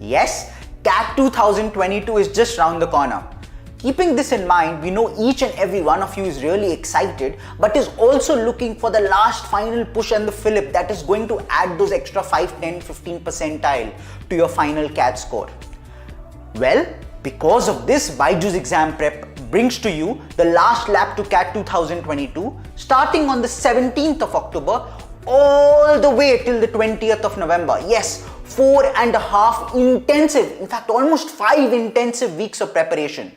Yes, CAT 2022 is just round the corner. Keeping this in mind, we know each and every one of you is really excited, but is also looking for the last final push and the fillip that is going to add those extra 5, 10, 15 percentile to your final CAT score. Well, because of this, BYJU'S exam prep brings to you the last lap to CAT 2022, starting on the 17th of October all the way till the 20th of November. Yes, 4.5 intensive, in fact almost 5 intensive weeks of preparation.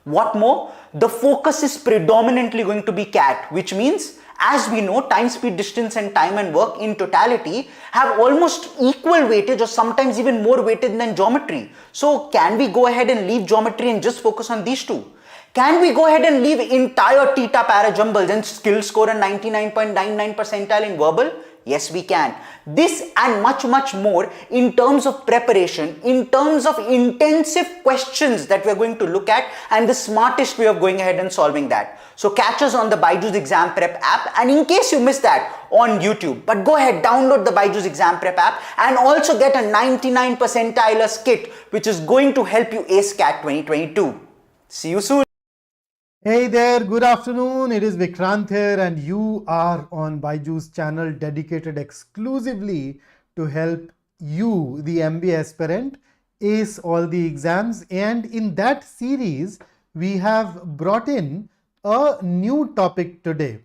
What more, the focus is predominantly going to be CAT, which means, as we know, time, speed, distance and time and work in totality have almost equal weightage or sometimes even more weightage than geometry. So can we go ahead and leave geometry and just focus on these two? Can we go ahead and leave entire theta para jumbles and still score a 99.99 percentile in verbal? Yes, we can. This and much more in terms of preparation, in terms of intensive questions that we're going to look at and the smartest way of going ahead and solving that. So catch us on the BYJU'S exam prep app, and in case you missed that, on YouTube. But go ahead, download the BYJU'S exam prep app and also get a 99 percentile kit which is going to help you ace CAT 2022. See you soon. Hey there, good afternoon. It is Vikrant here and you are on BYJU'S channel dedicated exclusively to help you, the MBA aspirant, ace all the exams. And in that series, we have brought in a new topic today.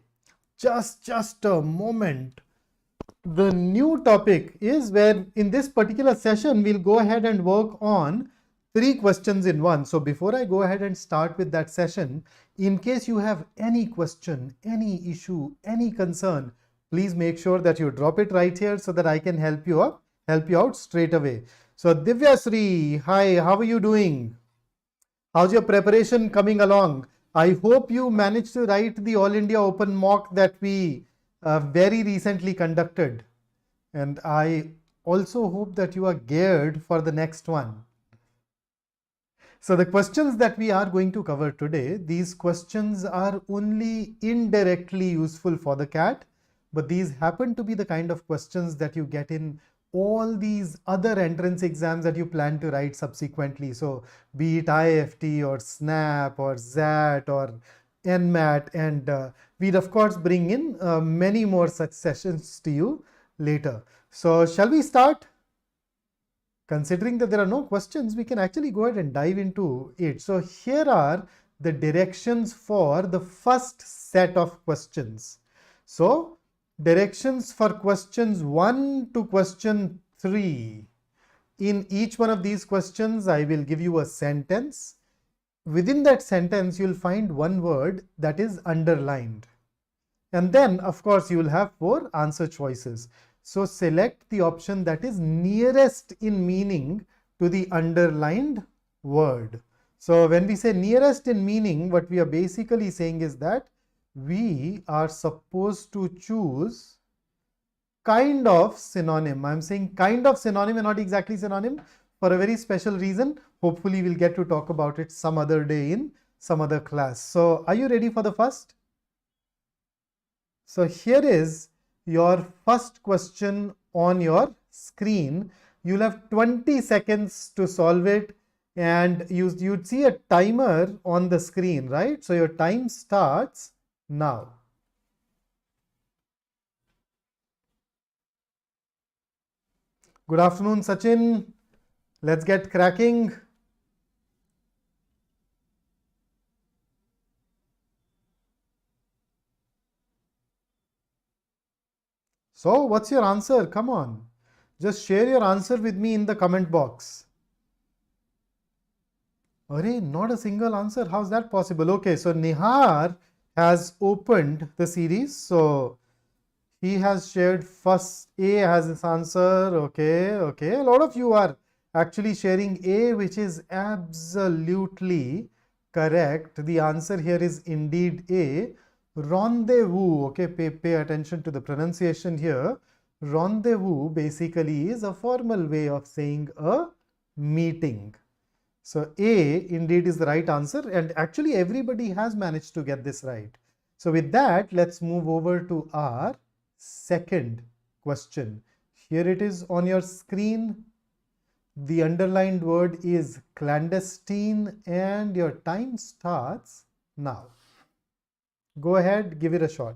Just a moment. The new topic is where in this particular session, we'll go ahead and work on 3 questions in one. So before I go ahead and start with that session, in case you have any question, any issue, any concern, please make sure that you drop it right here so that I can help you out straight away. So Divya Sri, hi, how are you doing? How's your preparation coming along? I hope you managed to write the All India Open mock that we very recently conducted. And I also hope that you are geared for the next one. So the questions that we are going to cover today, these questions are only indirectly useful for the CAT, but these happen to be the kind of questions that you get in all these other entrance exams that you plan to write subsequently. So be it IFT or SNAP or ZAT or NMAT, and we'd of course bring in many more such sessions to you later. So shall we start? Considering that there are no questions, we can actually go ahead and dive into it. So here are the directions for the first set of questions. So directions for questions 1 to question 3. In each one of these questions, I will give you a sentence. Within that sentence, you'll find one word that is underlined. And then, of course, you will have 4 answer choices. So select the option that is nearest in meaning to the underlined word. So when we say nearest in meaning, what we are basically saying is that we are supposed to choose kind of synonym. I'm saying kind of synonym and not exactly synonym for a very special reason. Hopefully we'll get to talk about it some other day in some other class. So are you ready for the first? So here is your first question on your screen. You'll have 20 seconds to solve it, and you'd see a timer on the screen, right? So your time starts now. Good afternoon, Sachin. Let's get cracking. So what's your answer? Come on. Just share your answer with me in the comment box. Arey, not a single answer. How's that possible? Okay, so Nihar has opened the series. So he has shared first. A has his answer. Okay. A lot of you are actually sharing A, which is absolutely correct. The answer here is indeed A. Rendezvous, okay, pay attention to the pronunciation here. Rendezvous basically is a formal way of saying a meeting. So A indeed is the right answer, and actually everybody has managed to get this right. So with that, let's move over to our second question. Here it is on your screen. The underlined word is clandestine and your time starts now. Go ahead, give it a shot.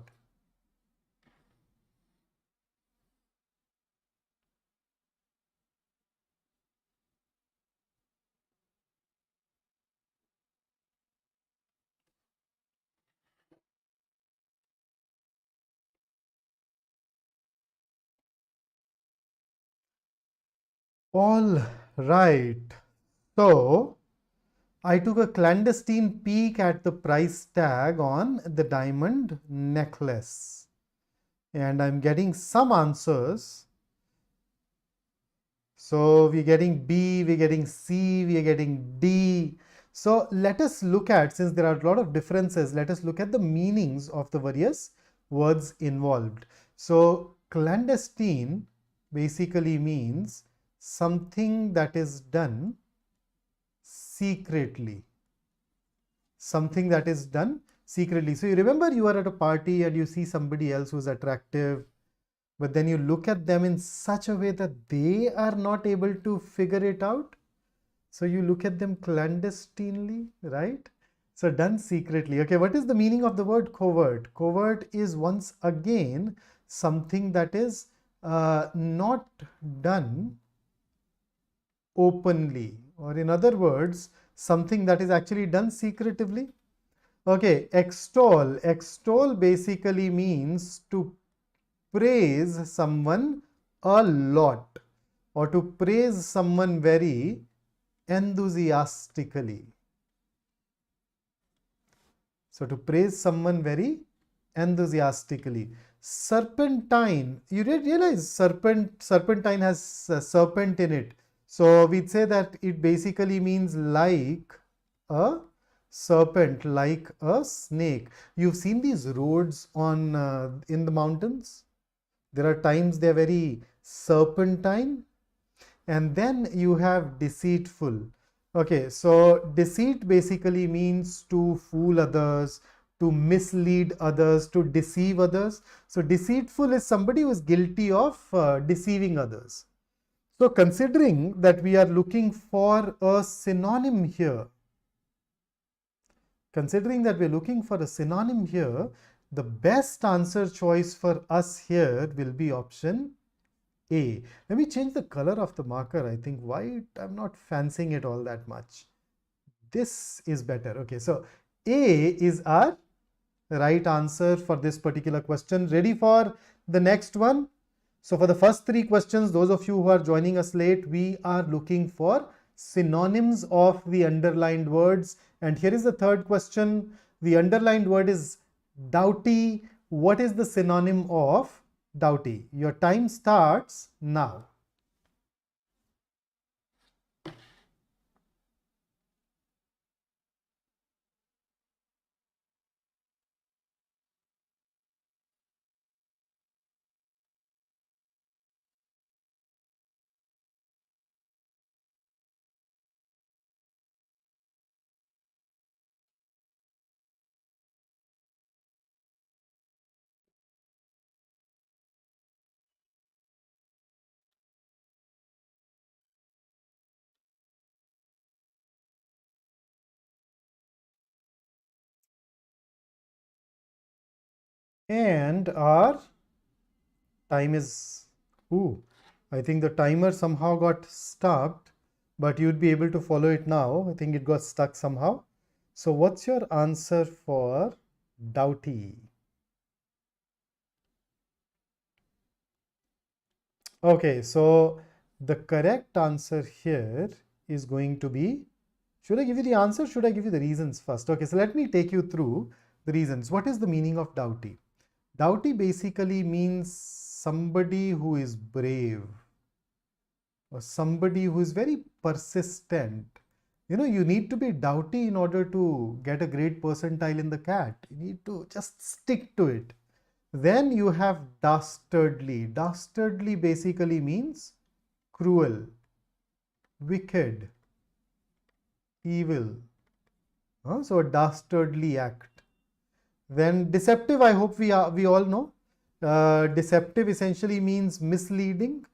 All right. So I took a clandestine peek at the price tag on the diamond necklace and I'm getting some answers. So we're getting B, we're getting C, we're getting D. So let us look at, since there are a lot of differences, let us look at the meanings of the various words involved. So clandestine basically means something that is done secretly. Something that is done secretly. So you remember you are at a party and you see somebody else who's attractive, but then you look at them in such a way that they are not able to figure it out. So you look at them clandestinely, right? So done secretly. Okay, what is the meaning of the word covert? Covert is once again something that is not done openly, or in other words, something that is actually done secretively. Okay, extol. Extol basically means to praise someone a lot or to praise someone very enthusiastically. So to praise someone very enthusiastically. Serpentine, you did realize serpentine has a serpent in it. So we'd say that it basically means like a serpent, like a snake. You've seen these roads on in the mountains. There are times they're very serpentine, and then you have deceitful. Okay, so deceit basically means to fool others, to mislead others, to deceive others. So deceitful is somebody who is guilty of deceiving others. So considering that we are looking for a synonym here, the best answer choice for us here will be option A. Let me change the color of the marker. I think white, I'm not fancying it all that much. This is better. Okay, so A is our right answer for this particular question. Ready for the next one? So for the first three questions, those of you who are joining us late, we are looking for synonyms of the underlined words. And here is the third question. The underlined word is doughty. What is the synonym of doughty? Your time starts now. And our time is, I think the timer somehow got stopped, but you'd be able to follow it now. I think it got stuck somehow. So what's your answer for doughty? Okay, so the correct answer here is going to be, should I give you the answer? Should I give you the reasons first? Okay, so let me take you through the reasons. What is the meaning of doughty? Doughty basically means somebody who is brave or somebody who is very persistent. You know, you need to be doughty in order to get a great percentile in the CAT. You need to just stick to it. Then you have dastardly. Dastardly basically means cruel, wicked, evil. So a dastardly act. Then deceptive, I hope we all know. Deceptive essentially means misleading.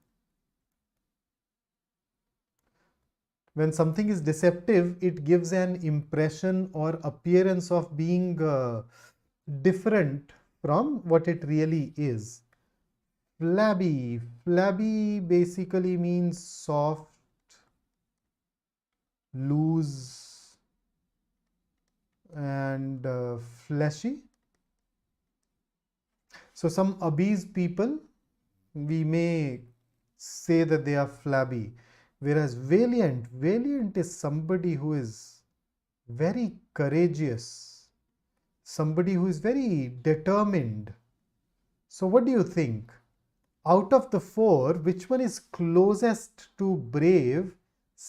When something is deceptive, it gives an impression or appearance of being different from what it really is. Flabby. Flabby basically means soft, loose, and fleshy. So some obese people, we may say that they are flabby. Whereas valiant is somebody who is very courageous, somebody who is very determined. So what do you think? Out of the four, which one is closest to brave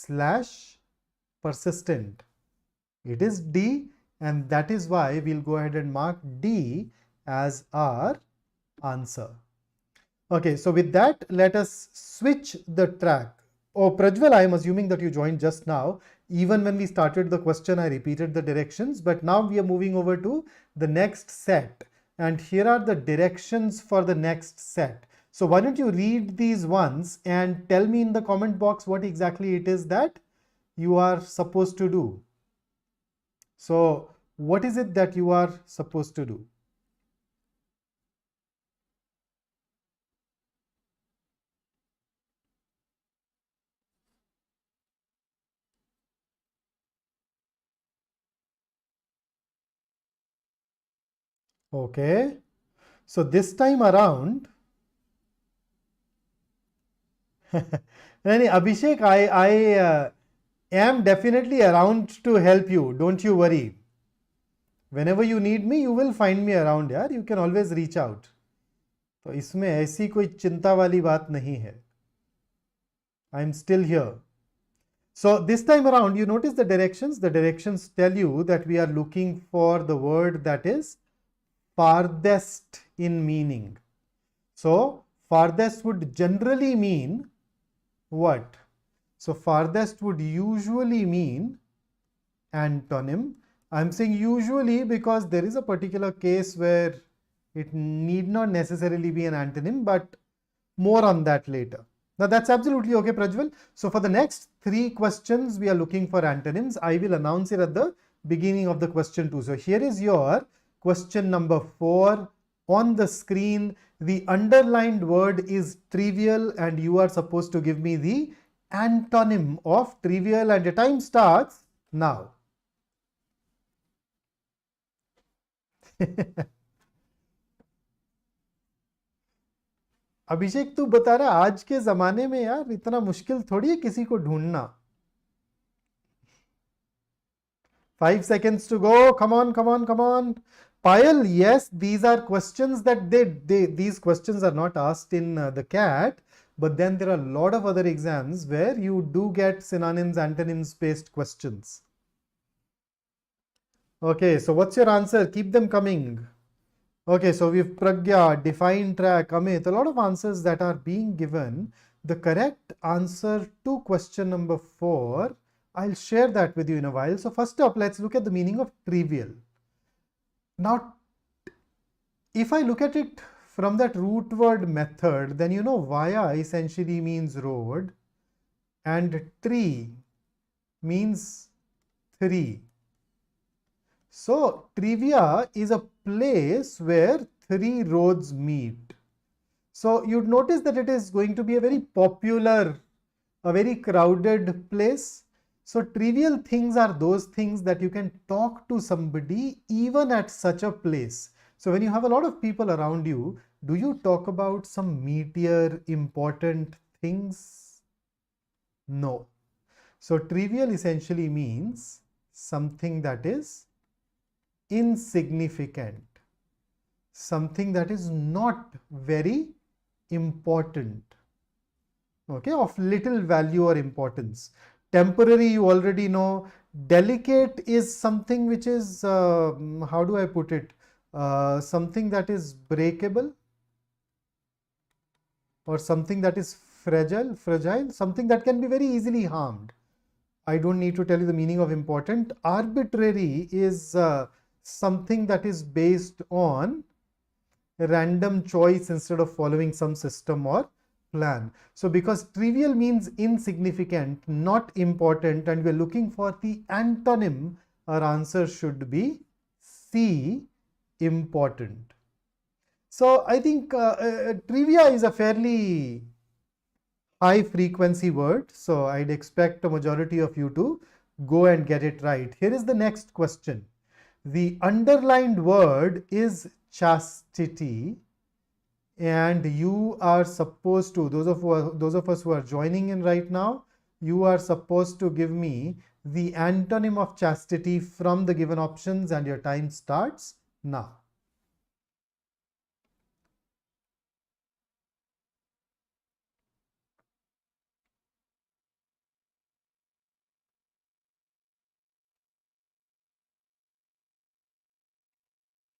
/ persistent? It is D, and that is why we'll go ahead and mark D as our answer. Okay, so with that, let us switch the track. Oh, Prajwal, I am assuming that you joined just now. Even when we started the question, I repeated the directions, but now we are moving over to the next set. And here are the directions for the next set. So why don't you read these once and tell me in the comment box what exactly it is that you are supposed to do. So what is it that you are supposed to do? Okay, so this time around, Abhishek, I am definitely around to help you. Don't you worry. Whenever you need me, you will find me around, यार. You can always reach out. तो इसमें ऐसी कोई चिंता वाली बात नहीं है. I am still here. So this time around, you notice the directions. The directions tell you that we are looking for the word that is farthest in meaning. So farthest would generally mean what? So farthest would usually mean antonym. I'm saying usually because there is a particular case where it need not necessarily be an antonym, but more on that later. Now that's absolutely okay, Prajwal. So for the next 3 questions, we are looking for antonyms. I will announce it at the beginning of the question 2. So here is your question number 4 on the screen. The underlined word is trivial, and you are supposed to give me the antonym of trivial, and the time starts now. अभिषेक, तू बता रहा आज के जमाने में यार इतना मुश्किल थोड़ी है किसी को ढूंढना. 5 seconds to go. Come on, come on, come on. Payal, yes, these are questions that these questions are not asked in the CAT, but then there are a lot of other exams where you do get synonyms, antonyms based questions. Okay, so what's your answer? Keep them coming. Okay, so we've Pragya, define track, Amit, a lot of answers that are being given. The correct answer to question number 4, I'll share that with you in a while. So first up, let's look at the meaning of trivial. Now, if I look at it from that root word method, then you know via essentially means road and tree means 3. So trivia is a place where 3 roads meet. So you'd notice that it is going to be a very popular, a very crowded place. So trivial things are those things that you can talk to somebody even at such a place. So when you have a lot of people around you, do you talk about some meatier, important things? No. So trivial essentially means something that is insignificant, something that is not very important, okay, of little value or importance. Temporary, you already know. Delicate is something which is, how do I put it, something that is breakable, or something that is fragile, something that can be very easily harmed. I don't need to tell you the meaning of important. Arbitrary is something that is based on random choice instead of following some system or plan. So because trivial means insignificant, not important, and we're looking for the antonym, our answer should be C, important. So I think trivia is a fairly high frequency word. So I'd expect a majority of you to go and get it right. Here is the next question. The underlined word is chastity, and you are supposed to, those of us who are joining in right now, you are supposed to give me the antonym of chastity from the given options, and your time starts now.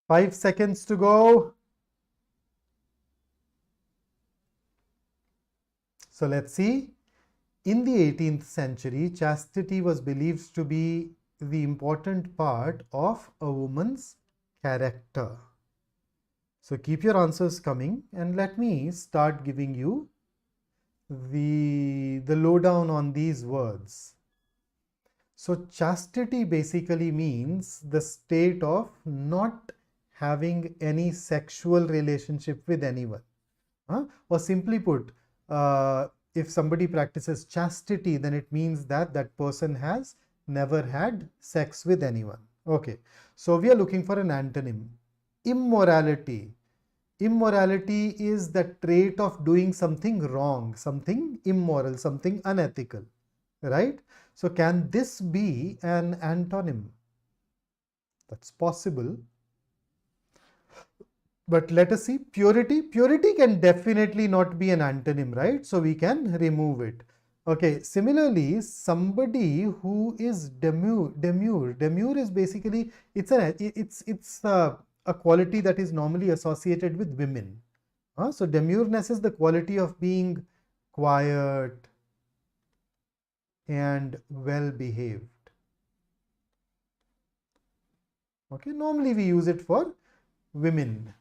Five seconds to go. So let's see. In the 18th century, chastity was believed to be the important part of a woman's character. So keep your answers coming, and let me start giving you the lowdown on these words. So chastity basically means the state of not having any sexual relationship with anyone. Or simply put, if somebody practices chastity, then it means that that person has never had sex with anyone. Okay, so we are looking for an antonym. Immorality. Immorality is the trait of doing something wrong, something immoral, something unethical, right? So can this be an antonym? That's possible. But let us see. Purity. Purity can definitely not be an antonym, right? So we can remove it. Okay. Similarly, somebody who is demure. Demure is basically, it's a quality that is normally associated with women. So demureness is the quality of being quiet and well behaved. Okay. Normally we use it for women.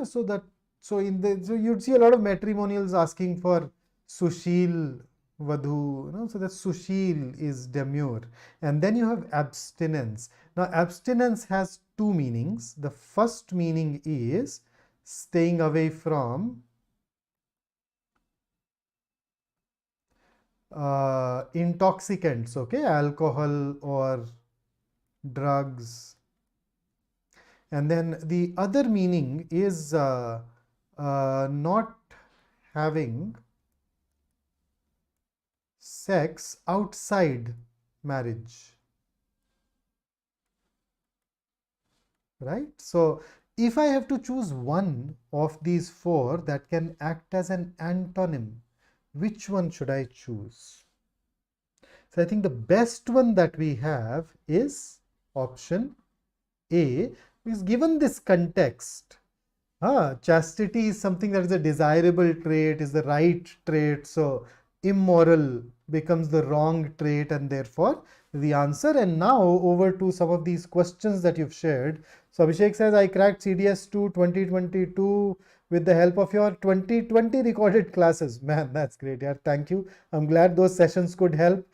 So you'd see a lot of matrimonials asking for Sushil Vadhu, so that Sushil is demure. And then you have abstinence. Now abstinence has two meanings. The first meaning is staying away from intoxicants, okay, alcohol or drugs. And then the other meaning is not having sex outside marriage, right? So if I have to choose one of these four that can act as an antonym, which one should I choose? So I think the best one that we have is option A, because given this context, chastity is something that is a desirable trait, is the right trait. So immoral becomes the wrong trait, and therefore the answer. And now over to some of these questions that you've shared. So Abhishek says, I cracked CDS 2 2022 with the help of your 2020 recorded classes. Man, that's great. Yeah, thank you. I'm glad those sessions could help.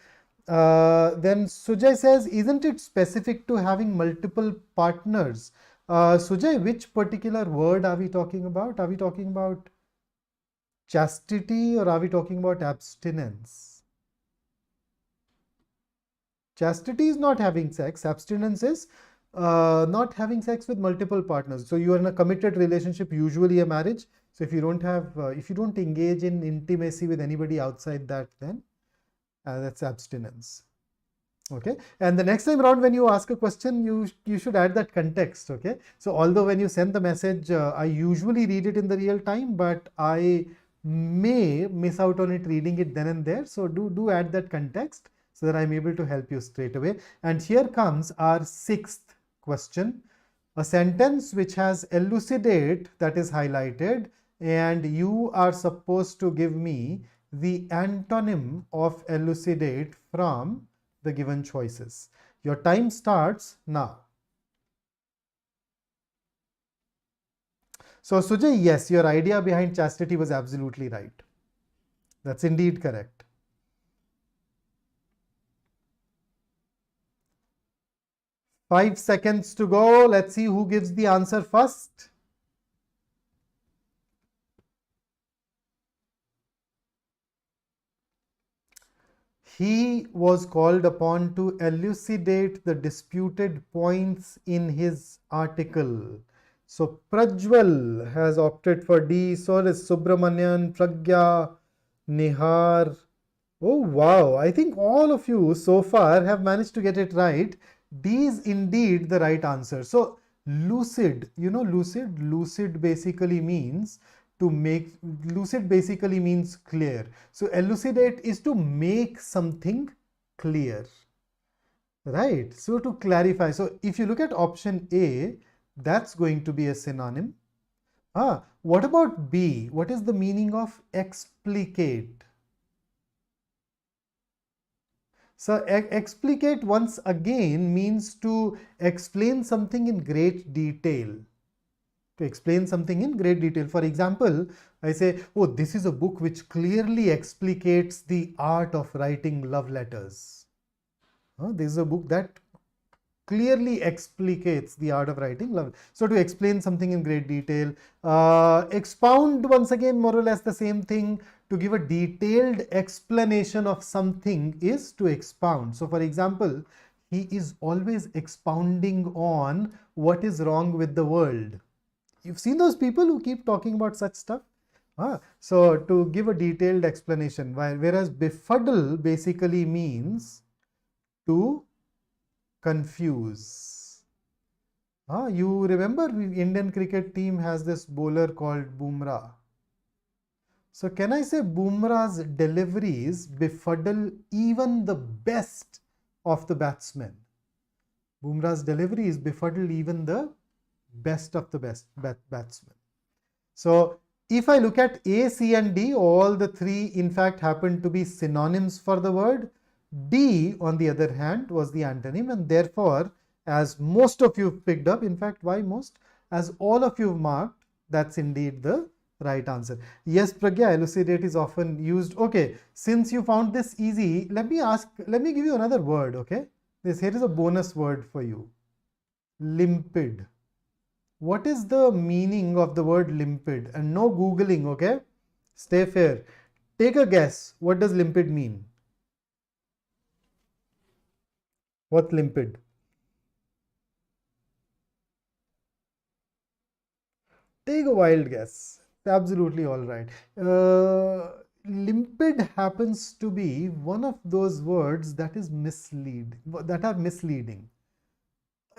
Then Sujay says, isn't it specific to having multiple partners? Sujay, which particular word are we talking about? Are we talking about chastity or are we talking about abstinence? Chastity is not having sex. Abstinence is not having sex with multiple partners. So you are in a committed relationship, usually a marriage. So if you don't have, if you don't engage in intimacy with anybody outside that, then that's abstinence. Okay, and the next time around when you ask a question, you should add that context. Okay, so although when you send the message, I usually read it in the real time, but I may miss out on it reading it then and there. So do add that context so that I'm able to help you straight away. And here comes our sixth question. A sentence which has elucidate that is highlighted, and you are supposed to give me the antonym of elucidate from the given choices. Your time starts now. So Sujay, yes, your idea behind chastity was absolutely right. That's indeed correct. Five seconds to go. Let's see who gives the answer first. He was called upon to elucidate the disputed points in his article. So Prajwal has opted for D, so is Subramanian, Pragya, Nihar. Oh wow, I think all of you so far have managed to get it right. D is indeed the right answer. So lucid, you know lucid? Lucid basically means lucid means clear. So elucidate is to make something clear. Right? So to clarify. So if you look at option A, that's going to be a synonym. What about B? What is the meaning of explicate? So explicate once again means to explain something in great detail. To explain something in great detail. For example, I say, oh, this is a book which clearly explicates the art of writing love letters. This is a book that clearly explicates the art of writing love. So to explain something in great detail. Expound, once again, more or less the same thing. To give a detailed explanation of something is to expound. So for example, he is always expounding on what is wrong with the world. You've seen those people who keep talking about such stuff. So to give a detailed explanation, whereas befuddle basically means to confuse. You remember Indian cricket team has this bowler called Bumrah. So can I say Bumrah's deliveries befuddle even the best of the batsmen? Bumrah's deliveries befuddle even the best of the best batsmen. So if I look at A, C and D, all the three in fact happen to be synonyms for the word. D, on the other hand, was the antonym, and therefore, as most of you picked up, in fact, why most? As all of you have marked, that's indeed the right answer. Yes, Pragya, elucidate is often used. Okay, since you found this easy, let me give you another word, okay? Here is a bonus word for you. Limpid. What is the meaning of the word limpid? And no Googling, okay? Stay fair. Take a guess. What does limpid mean? What's limpid? Take a wild guess. Absolutely all right. Limpid happens to be one of those words that are misleading.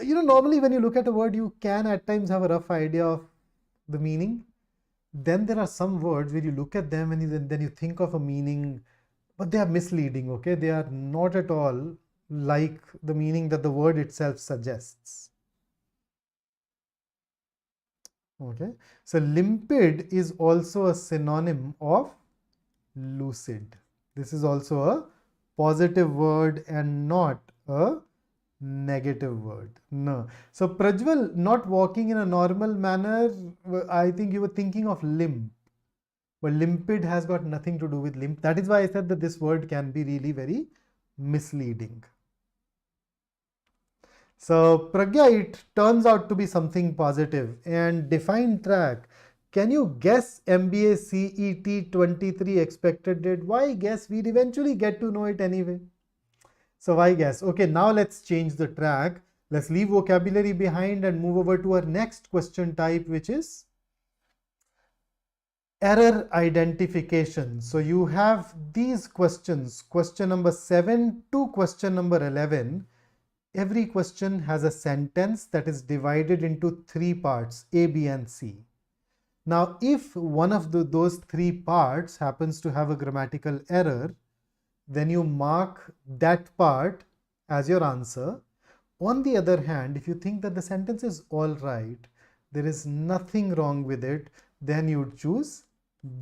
Normally when you look at a word, you can at times have a rough idea of the meaning. Then there are some words where you look at them and then you think of a meaning, but they are misleading, okay? They are not at all like the meaning that the word itself suggests. Okay, so limpid is also a synonym of lucid. This is also a positive word and not a negative word. No. So Prajwal, not walking in a normal manner, I think you were thinking of limp. But limpid has got nothing to do with limp. That is why I said that this word can be really very misleading. So Pragya, it turns out to be something positive. And define track. Can you guess MBA CET 23 expected date? Why guess? We'd eventually get to know it anyway. So why guess? Okay, now let's change the track. Let's leave vocabulary behind and move over to our next question type, which is error identification. So you have these questions, question number 7 to question number 11. Every question has a sentence that is divided into three parts, A, B and C. Now, if one of those three parts happens to have a grammatical error, then you mark that part as your answer. On the other hand, if you think that the sentence is all right, there is nothing wrong with it, then you'd choose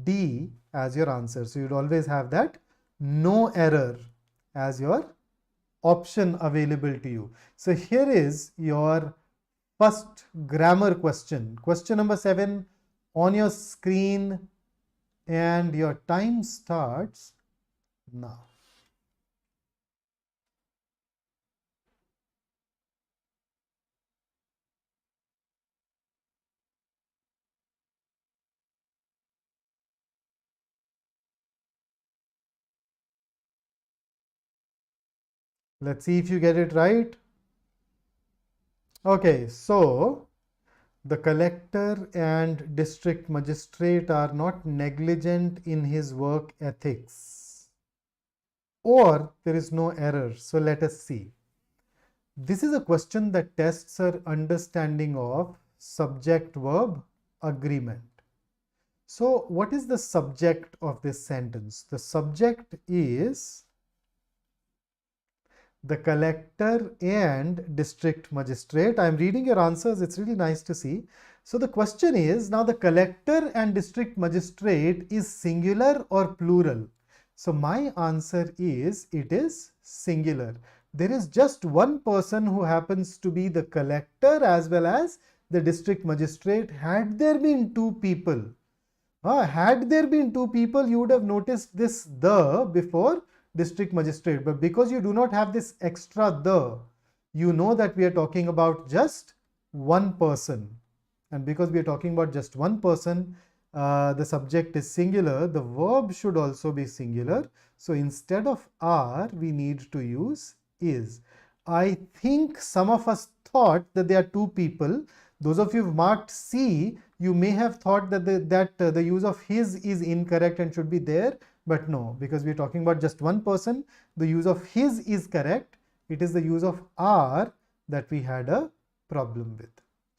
D as your answer. So you'd always have that no error as your option available to you. So here is your first grammar question. Question number 7 on your screen and your time starts now. Let's see if you get it right. Okay, so the collector and district magistrate are not negligent in his work ethics, or there is no error. So let us see. This is a question that tests our understanding of subject-verb agreement. So what is the subject of this sentence? The subject is the collector and district magistrate. I am reading your answers. It's really nice to see. So the question is, now the collector and district magistrate is singular or plural? So my answer is, it is singular. There is just one person who happens to be the collector as well as the district magistrate. Had there been two people, had there been two people, you would have noticed this the before district magistrate. But because you do not have this extra the, you know that we are talking about just one person. And because we are talking about just one person, the subject is singular, the verb should also be singular. So instead of are, we need to use is. I think some of us thought that there are two people. Those of you who've marked C, you may have thought that the use of his is incorrect and should be there. But no, because we are talking about just one person, the use of his is correct. It is the use of are that we had a problem with.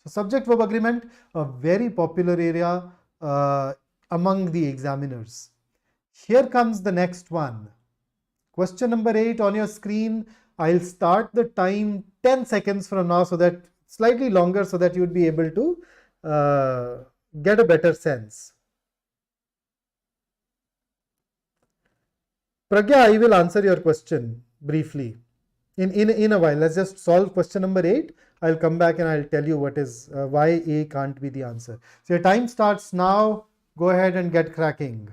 So subject-verb agreement, a very popular area among the examiners. Here comes the next one. Question number 8 on your screen. I'll start the time 10 seconds from now, so that slightly longer, so that you would be able to get a better sense. Pragya, I will answer your question briefly in a while. Let's just solve question number 8. I'll come back and I'll tell you what is why A can't be the answer. So your time starts now. Go ahead and get cracking.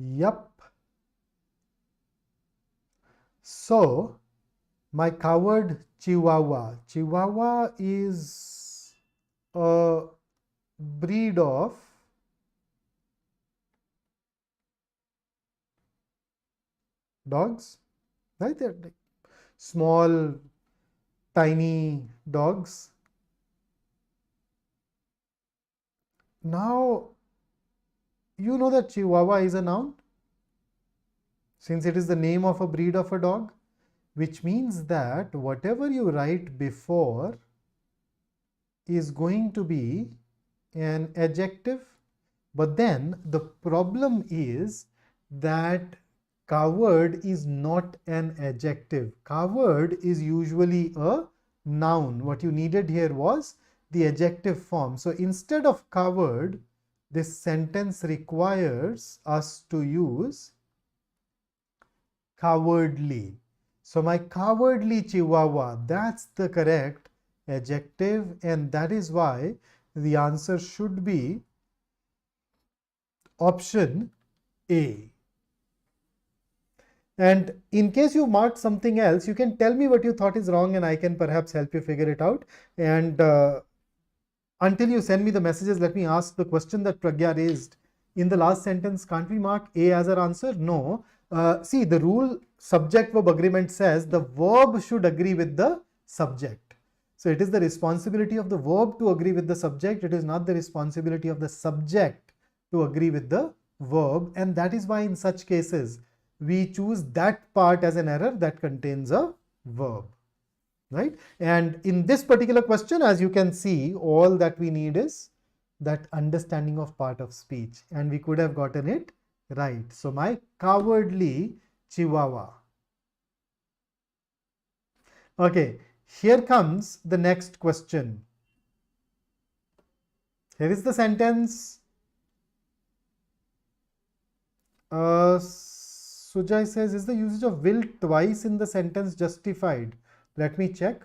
Yup. So my coward Chihuahua. Chihuahua is a breed of dogs, right? They're like small, tiny dogs. Now, you know that Chihuahua is a noun, since it is the name of a breed of a dog, which means that whatever you write before is going to be an adjective. But then the problem is that coward is not an adjective. Coward is usually a noun. What you needed here was the adjective form. So instead of coward, this sentence requires us to use cowardly. So my cowardly Chihuahua, that's the correct adjective, and that is why the answer should be option A. And in case you marked something else, you can tell me what you thought is wrong and I can perhaps help you figure it out. And until you send me the messages, let me ask the question that Pragya raised. In the last sentence, can't we mark A as our answer? No. See, the rule subject-verb agreement says the verb should agree with the subject. So it is the responsibility of the verb to agree with the subject. It is not the responsibility of the subject to agree with the verb. And that is why in such cases, we choose that part as an error that contains a verb. Right? And in this particular question, as you can see, all that we need is that understanding of part of speech, and we could have gotten it right. So my cowardly Chihuahua. Okay, here comes the next question. Here is the sentence. Sujay says, is the usage of will twice in the sentence justified? Let me check.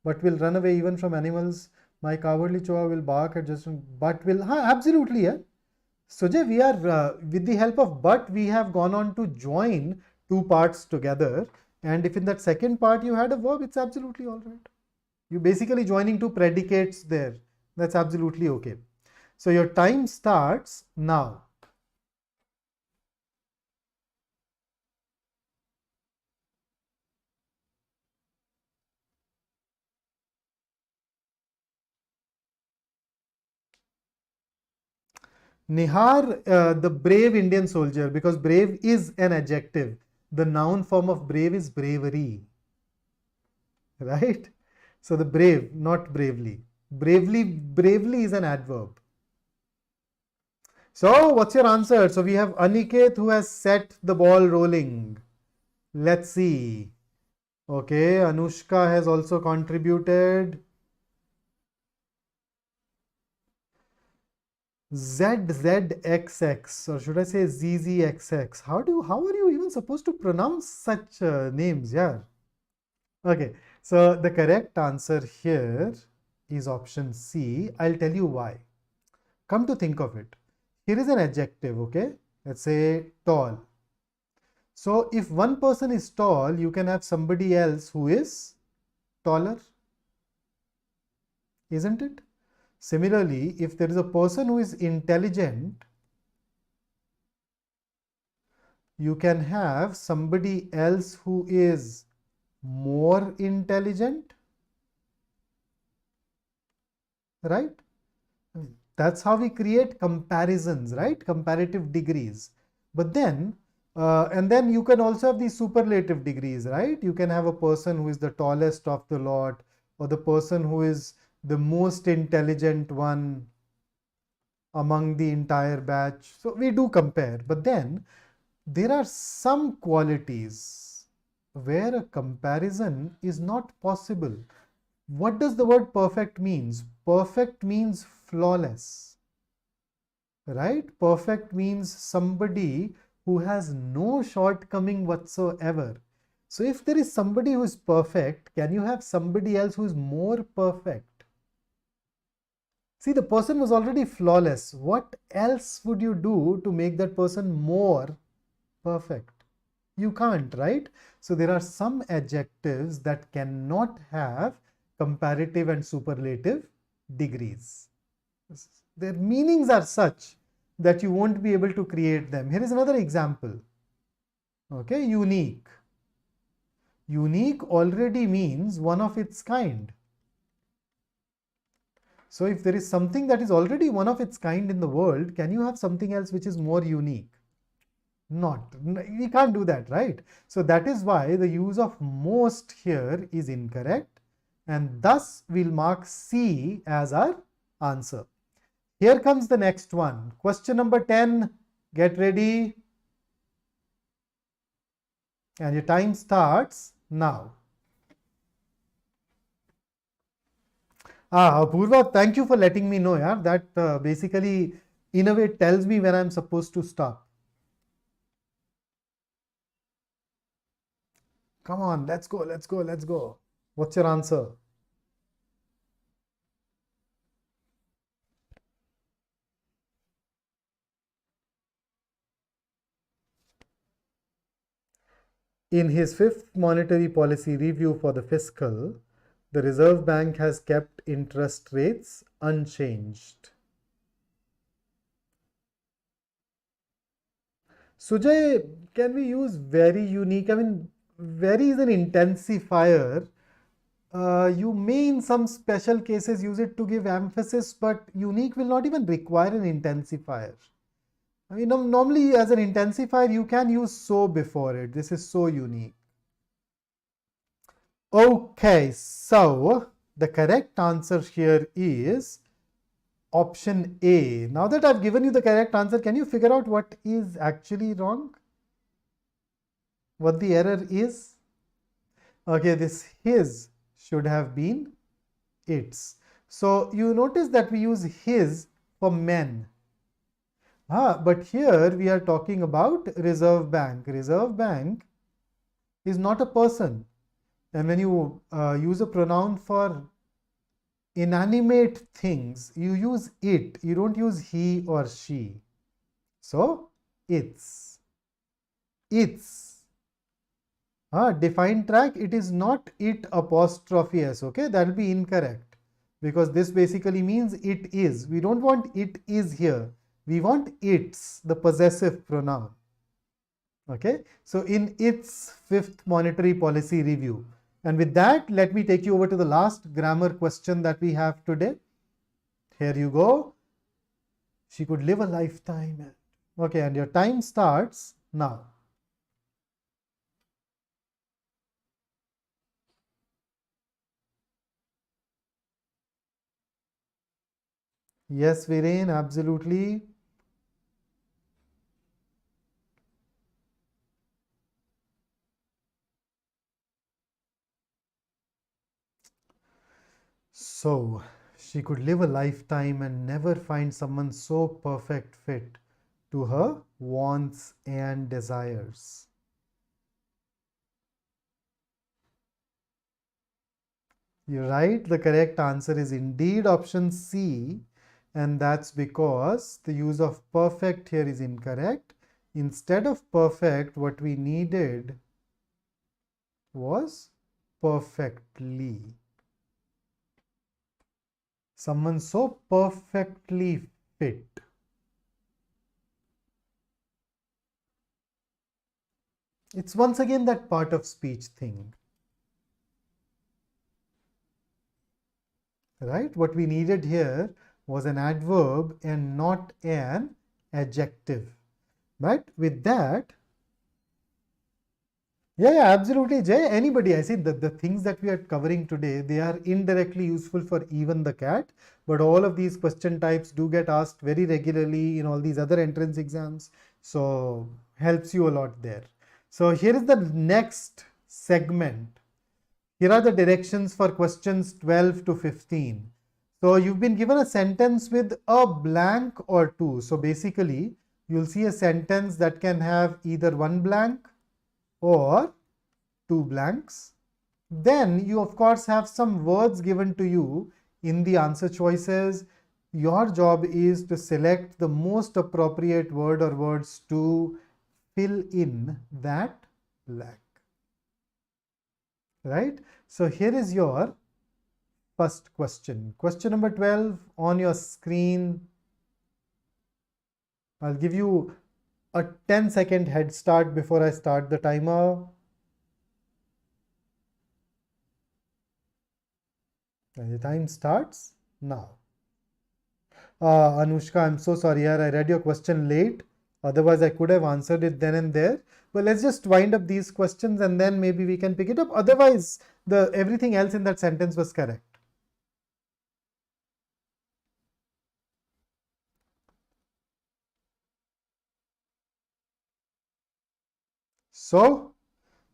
But will run away even from animals. My cowardly choa will bark at just, but will, absolutely, yeah. Sujay, we are, with the help of but, we have gone on to join two parts together. And if in that second part you had a verb, it's absolutely all right. You're basically joining two predicates there. That's absolutely okay. So your time starts now. Nihar, the brave Indian soldier, because brave is an adjective. The noun form of brave is bravery. Right? So the brave, not bravely. Bravely is an adverb. So what's your answer? So we have Aniket who has set the ball rolling. Let's see. Okay, Anushka has also contributed. ZZXX, or should I say ZZXX? How are you even supposed to pronounce such names? Yeah. Okay, so the correct answer here is option C. I'll tell you why. Come to think of it, here is an adjective, okay? Let's say tall. So if one person is tall, you can have somebody else who is taller, isn't it? Similarly, if there is a person who is intelligent, you can have somebody else who is more intelligent, right? That's how we create comparisons, right? Comparative degrees. But then, and then you can also have these superlative degrees, right? You can have a person who is the tallest of the lot, or the person who is the most intelligent one among the entire batch. So we do compare, but then there are some qualities where a comparison is not possible. What does the word perfect means? Perfect means flawless, right? Perfect means somebody who has no shortcoming whatsoever. So if there is somebody who is perfect, can you have somebody else who is more perfect? See, the person was already flawless. What else would you do to make that person more perfect? You can't, right? So there are some adjectives that cannot have comparative and superlative degrees. Their meanings are such that you won't be able to create them. Here is another example. Okay, unique. Unique already means one of its kind. So if there is something that is already one of its kind in the world, can you have something else which is more unique? Not. We can't do that, right? So that is why the use of most here is incorrect, and thus we'll mark C as our answer. Here comes the next one. Question number 10. Get ready. And your time starts now. Apurva, thank you for letting me know. Yeah, that basically, in a way, tells me when I'm supposed to stop. Come on, let's go, let's go, let's go. What's your answer? In his fifth monetary policy review for the fiscal, the Reserve Bank has kept interest rates unchanged. Sujay, can we use very unique? I mean, very is an intensifier. You may in some special cases use it to give emphasis, but unique will not even require an intensifier. I mean, normally as an intensifier, you can use so before it. This is so unique. Okay, so the correct answer here is option A. Now that I've given you the correct answer, can you figure out what is actually wrong? What the error is? Okay, this his should have been its. So you notice that we use his for men. But here we are talking about Reserve Bank. Reserve Bank is not a person. And when you use a pronoun for inanimate things, you use it. You don't use he or she. So it's. Defined track, it is not it apostrophe s. Okay, that will be incorrect, because this basically means it is. We don't want it is here. We want it's, the possessive pronoun. Okay, so in its fifth monetary policy review. And with that, let me take you over to the last grammar question that we have today. Here you go. She could live a lifetime. Okay, and your time starts now. Yes, Viren, absolutely. So, she could live a lifetime and never find someone so perfect fit to her wants and desires. You're right. The correct answer is indeed option C. And that's because the use of perfect here is incorrect. Instead of perfect, what we needed was perfectly. Someone so perfectly fit. It's once again that part of speech thing. Right? What we needed here was an adverb and not an adjective. But with that, yeah, absolutely, Jay. Anybody, I see the things that we are covering today, they are indirectly useful for even the cat. But all of these question types do get asked very regularly in all these other entrance exams. So helps you a lot there. So here is the next segment. Here are the directions for questions 12 to 15. So you've been given a sentence with a blank or two. So basically, you'll see a sentence that can have either one blank or two blanks. Then you of course have some words given to you in the answer choices. Your job is to select the most appropriate word or words to fill in that blank. Right? So here is your first question. Question number 12 on your screen. I'll give you a 10-second head start before I start the timer. And the time starts now. Anushka, I'm so sorry yaar, I read your question late. Otherwise, I could have answered it then and there. But let's just wind up these questions and then maybe we can pick it up. Otherwise, everything else in that sentence was correct. So,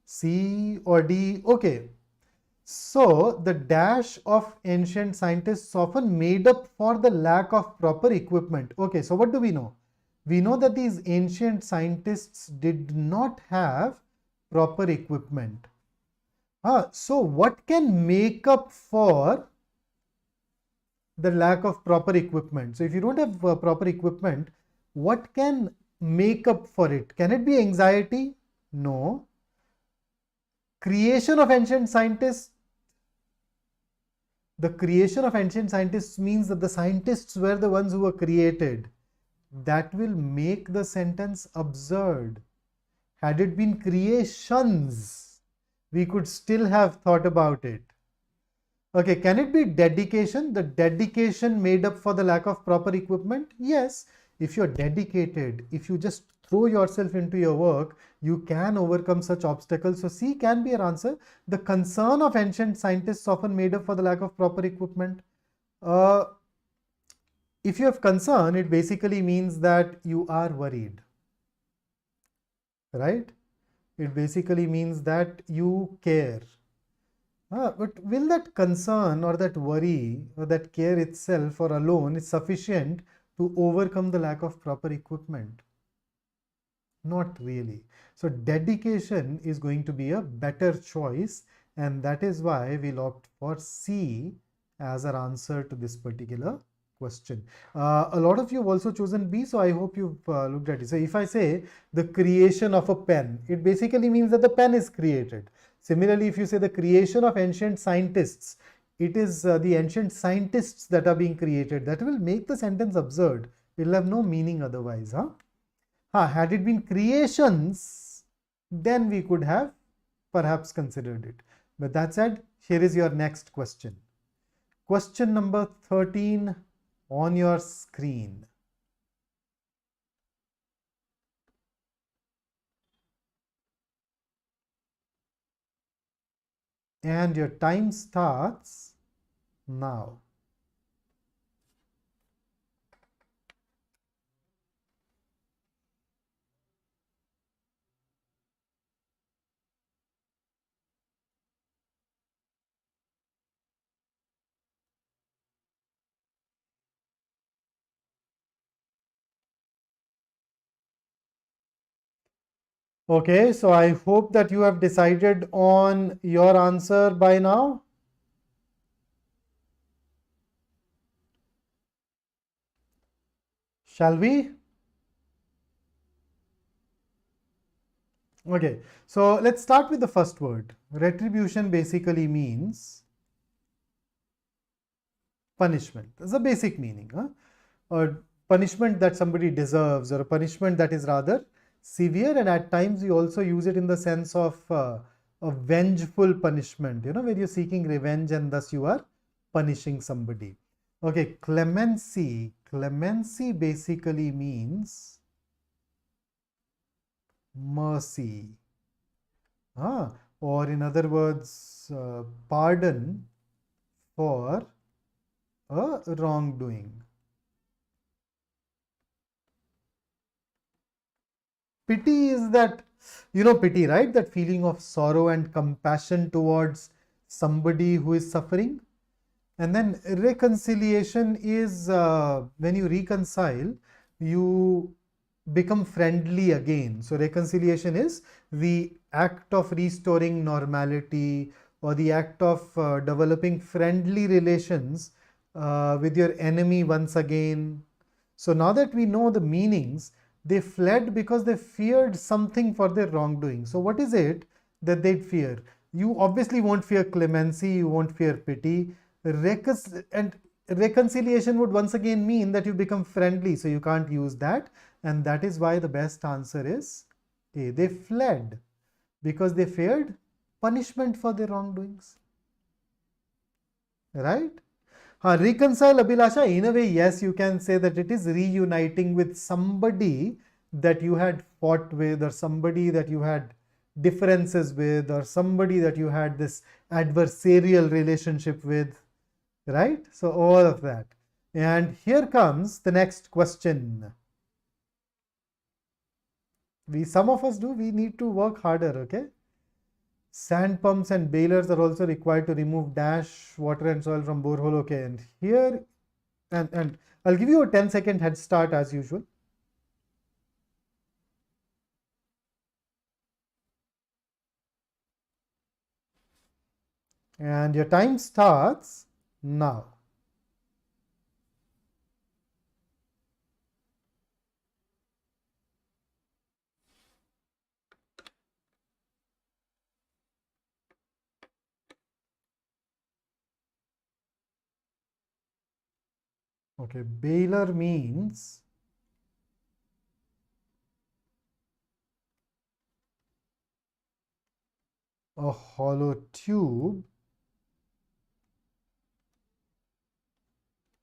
C or D? Okay. So, the dash of ancient scientists often made up for the lack of proper equipment. Okay, so what do we know? We know that these ancient scientists did not have proper equipment. So, what can make up for the lack of proper equipment? So, if you don't have proper equipment, what can make up for it? Can it be anxiety? No. Creation of ancient scientists. The creation of ancient scientists means that the scientists were the ones who were created. That will make the sentence absurd. Had it been creations, we could still have thought about it. Okay, can it be dedication? The dedication made up for the lack of proper equipment? Yes. If you're dedicated, if you just throw yourself into your work, you can overcome such obstacles. So C can be an answer. The concern of ancient scientists often made up for the lack of proper equipment. If you have concern, it basically means that you are worried. Right? It basically means that you care. But will that concern or that worry or that care itself or alone is sufficient to overcome the lack of proper equipment? Not really. So dedication is going to be a better choice, and that is why we'll opt for C as our answer to this particular question. A lot of you have also chosen B, so I hope you've looked at it. So if I say the creation of a pen, it basically means that the pen is created. Similarly, if you say the creation of ancient scientists, it is the ancient scientists that are being created. That will make the sentence absurd. It will have no meaning otherwise. Had it been creations, then we could have perhaps considered it. But that said, here is your next question. Question number 13 on your screen. And your time starts now. Okay, so I hope that you have decided on your answer by now. Shall we? Okay, so let's start with the first word. Retribution basically means punishment. That's the basic meaning. Or punishment that somebody deserves, or a punishment that is rather severe, and at times we also use it in the sense of a vengeful punishment, where you're seeking revenge and thus you are punishing somebody. Okay, clemency. Clemency basically means mercy. Or in other words, pardon for a wrongdoing. Pity is that, pity, right? That feeling of sorrow and compassion towards somebody who is suffering. And then reconciliation is when you reconcile, you become friendly again. So reconciliation is the act of restoring normality, or the act of developing friendly relations with your enemy once again. So now that we know the meanings, they fled because they feared something for their wrongdoing. So what is it that they'd fear? You obviously won't fear clemency, you won't fear pity. And reconciliation would once again mean that you become friendly, so you can't use that. And that is why the best answer is A. They fled because they feared punishment for their wrongdoings. Right? Reconcile, Abhilasha, in a way, yes, you can say that it is reuniting with somebody that you had fought with, or somebody that you had differences with, or somebody that you had this adversarial relationship with, right? So all of that. And here comes the next question. Some of us we need to work harder, okay? Sand pumps and balers are also required to remove dash, water and soil from borehole. Okay, and here, and I'll give you a 10-second head start as usual. And your time starts now. Okay, baler means a hollow tube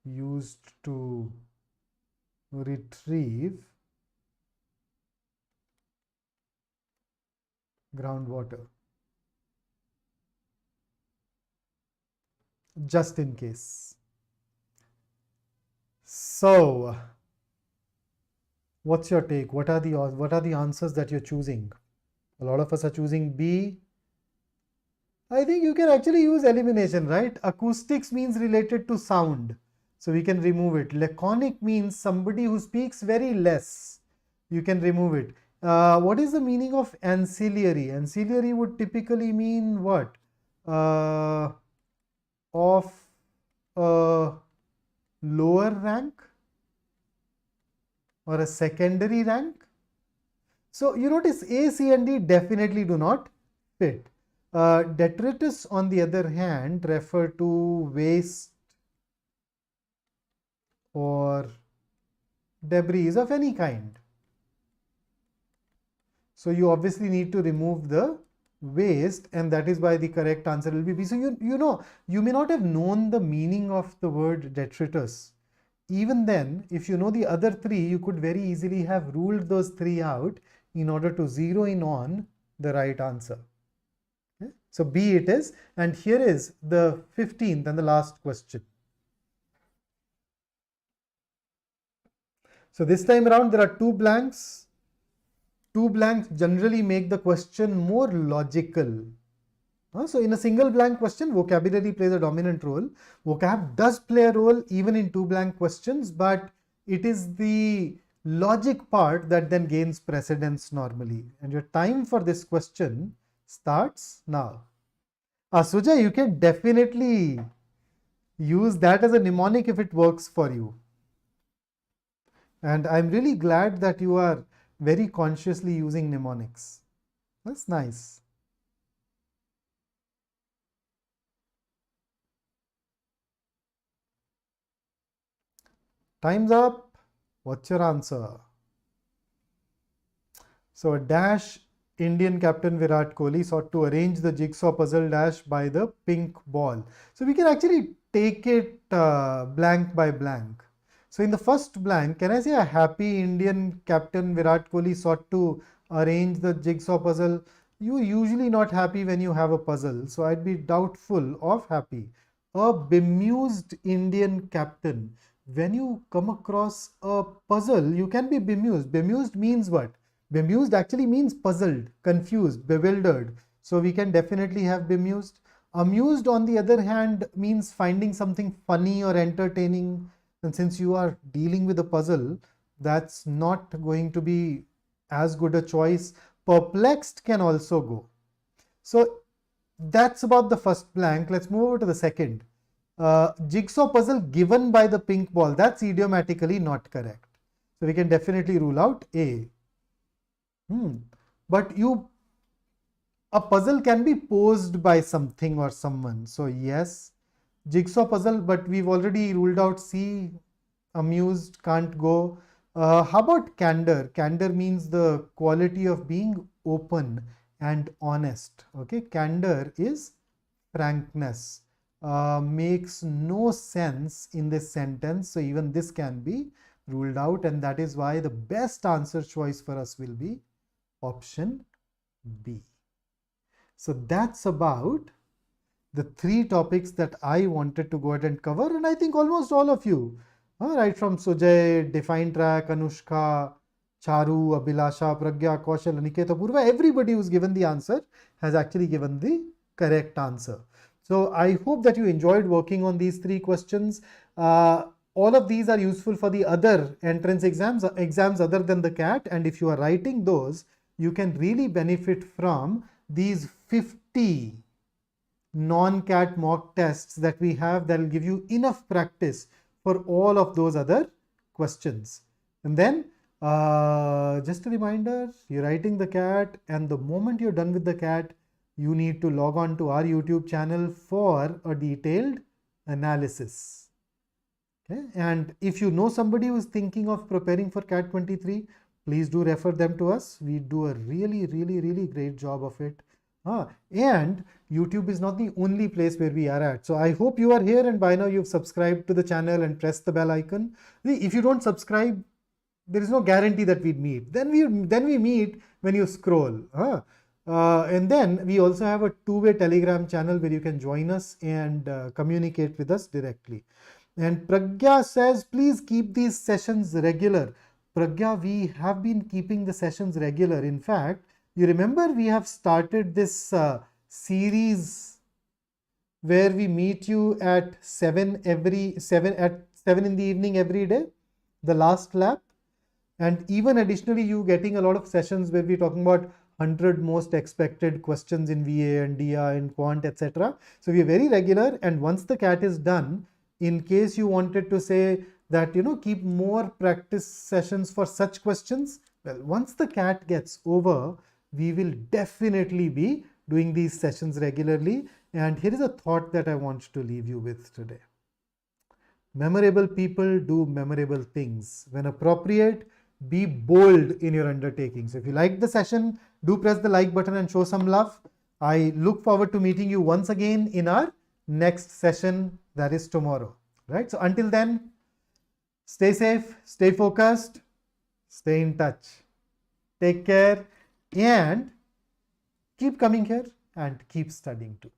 used to retrieve groundwater, just in case. So, what's your take? What are the answers that you're choosing? A lot of us are choosing B. I think you can actually use elimination, right? Acoustics means related to sound. So we can remove it. Laconic means somebody who speaks very less. You can remove it. What is the meaning of ancillary? Ancillary would typically mean what? Of a lower rank or a secondary rank. So you notice A, C and D definitely do not fit. Detritus on the other hand refer to waste or debris of any kind. So you obviously need to remove the waste, and that is why the correct answer will be B. So you may not have known the meaning of the word detritus. Even then, if you know the other three, you could very easily have ruled those three out in order to zero in on the right answer. Okay? So B it is, and here is the 15th and the last question. So this time around there are two blanks. Two blanks generally make the question more logical. So in a single blank question, vocabulary plays a dominant role. Vocab does play a role even in two blank questions, but it is the logic part that then gains precedence normally. And your time for this question starts now. Sujay, you can definitely use that as a mnemonic if it works for you. And I'm really glad that you are very consciously using mnemonics. That's nice. Time's up. What's your answer? So a dash Indian captain Virat Kohli sought to arrange the jigsaw puzzle dash by the pink ball. So we can actually take it blank by blank. So in the first blank, can I say a happy Indian captain Virat Kohli sought to arrange the jigsaw puzzle? You're usually not happy when you have a puzzle. So I'd be doubtful of happy. A bemused Indian captain. When you come across a puzzle, you can be bemused. Bemused means what? Bemused actually means puzzled, confused, bewildered. So we can definitely have bemused. Amused, on the other hand, means finding something funny or entertaining. And since you are dealing with a puzzle, that's not going to be as good a choice. Perplexed can also go. So that's about the first blank. Let's move over to the second. Jigsaw puzzle given by the pink ball. That's idiomatically not correct. So we can definitely rule out A. But a puzzle can be posed by something or someone. So yes, jigsaw puzzle, but we've already ruled out C. Amused can't go. How about candor? Candor means the quality of being open and honest. Okay, candor is frankness. Makes no sense in this sentence. So even this can be ruled out, and that is why the best answer choice for us will be option B. So that's about the three topics that I wanted to go ahead and cover, and I think almost all of you, right from Sujay, Define Track, Anushka, Charu, Abhilasha, Pragya, Kaushal, Aniketa, Purva, everybody who's given the answer has actually given the correct answer. So I hope that you enjoyed working on these three questions. All of these are useful for the other entrance exams other than the CAT, and if you are writing those, you can really benefit from these 50 non-CAT mock tests that we have that will give you enough practice for all of those other questions. And then just a reminder, you're writing the CAT, and the moment you're done with the CAT, you need to log on to our YouTube channel for a detailed analysis. Okay? And if you know somebody who is thinking of preparing for CAT 23, please do refer them to us. We do a really great job of it. And YouTube is not the only place where we are at. So I hope you are here and by now you've subscribed to the channel and pressed the bell icon. If you don't subscribe, there is no guarantee that we'd meet. Then we meet when you scroll. And then we also have a two-way Telegram channel where you can join us and communicate with us directly. And Pragya says, please keep these sessions regular. Pragya, we have been keeping the sessions regular. In fact, you remember we have started this series where we meet you at 7 in the evening every day, the last lap. And even additionally, you getting a lot of sessions where we're talking about 100 most expected questions in VA and DI and quant, etc. So we are very regular. And once the CAT is done, in case you wanted to say that, keep more practice sessions for such questions, well, once the CAT gets over, we will definitely be doing these sessions regularly. And here is a thought that I want to leave you with today. Memorable people do memorable things. When appropriate, be bold in your undertakings. If you liked the session, do press the like button and show some love. I look forward to meeting you once again in our next session, that is tomorrow. Right? So until then, stay safe, stay focused, stay in touch. Take care and keep coming here and keep studying too.